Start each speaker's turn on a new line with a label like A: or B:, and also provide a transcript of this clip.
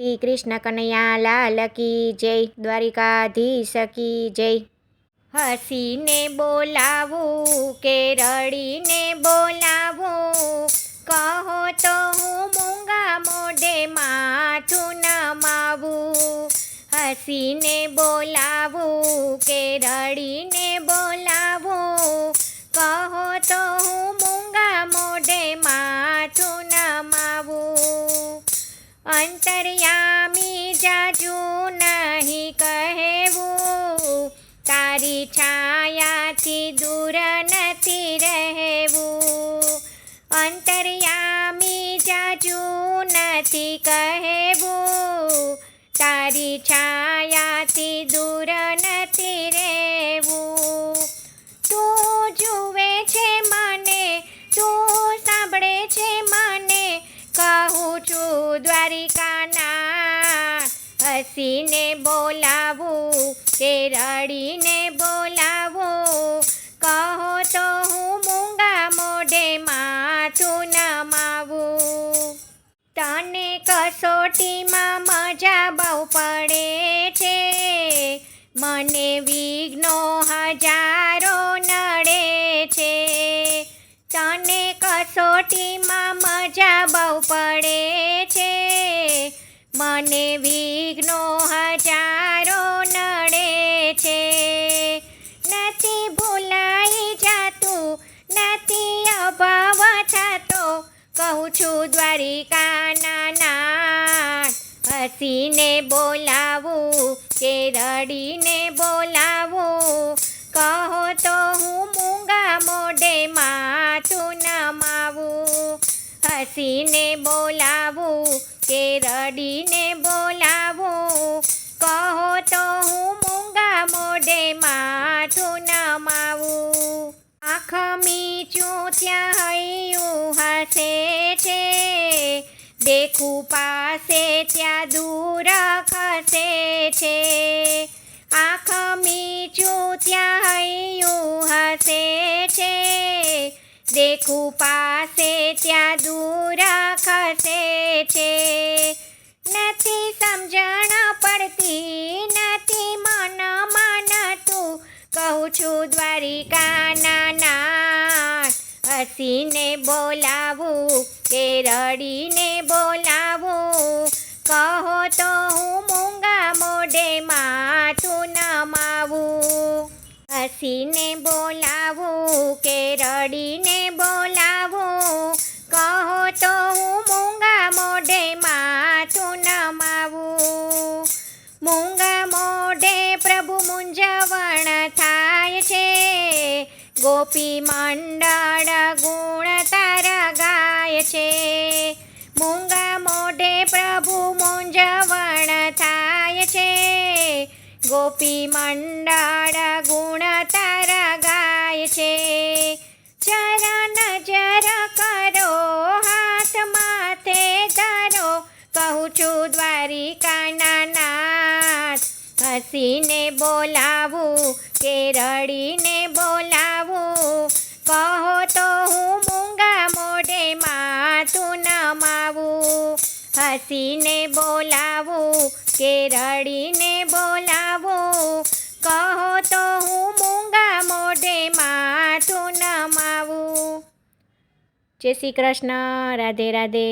A: શ્રી કૃષ્ણ કનૈયા લાલ કી જય, દ્વારિકાધીશ કી જય। હસીને બોલાવું કે રડીને બોલાવું, કહો તો હું મૂંગા મોઢે માથું નમાવું। હસીને બોલાવું કે રડીને બોલાવું, કહો તો હું મૂંગા મોઢે માથું નમાવું। અંતર્યામી જાજુ નહીં કહેવું, તારી છાયાથી દૂર નથી રહેવું। અંતર્યામી જાજુ નથી કહેવું, તારી છાયાથી દૂર નથી રહેવું। તું જુએ છે મને, તું સાંભળે છે મને, કહું છું દ્વારિકાનાથ। હસીને બોલાવું કે રડીને બોલાવું, કહો તો હું મૂંગા મોઢે માથું નમાવું। તને કસોટીમાં મજા બહુ પડે છે, મને વિઘ્નો હજારો નડે છે। તને કસોટીમાં મજા બહુ પડે છે, મને વિઘ્નો હજારો નડે છે। નથી ભૂલાઈ જાતું, નથી અભાવ થતો, કહું છું દ્વારિકાના નાથ। હસીને બોલાવું કે રડીને બોલાવું, કહો તો હું મૂંગા મોઢે માથું નમાવું। હસીને બોલાવું કે રડીને બોલાવું, કહો તો હું મૂંગા મોઢે માથું નમાવું। આંખ મીચું ત્યાં હૈયું હસે છે, દેખું પાસે ત્યાં દૂર ખસે છે। આંખ મીચું ત્યાં હૈયું હસે છે, દેખું પાસે ત્યાં દૂર ખસે છે। નથી સમજણ પડતી, નથી મન માનતું, કહું છું દ્વારિકાના નાથ। હસીને બોલાવું કે રડીને બોલાવું, કહો તો હું મૂંગા મોઢે માથું નમાવું। હસીને બોલાવું કે રડીને બોલાવું, કહો તો હું મૂંગા મોઢે માથું નમાવું। મૂંગા મોઢે પ્રભુ મૂંઝવણ થાય છે, ગોપી મંડળ ગુણ તારા ગાય છે। મૂંગા મોઢે પ્રભુ મૂંઝવણ થાય છે, ગોપી મંડળ ગુણ તારા ગાય છે। જરા નજર કરો, હાથ માથે ધરો, કહું છું દ્વારિકાના નાથ। હસીને બોલાવું કે રડીને બોલાવું, કહો તો હું મૂંગા મોઢે માથું નમાવું। હસીને બોલાવું કે રડીને બોલાવું, કહો તો હું મૂંગા મોઢે માથું નમાવું। જય શ્રી કૃષ્ણ, રાધે રાધે।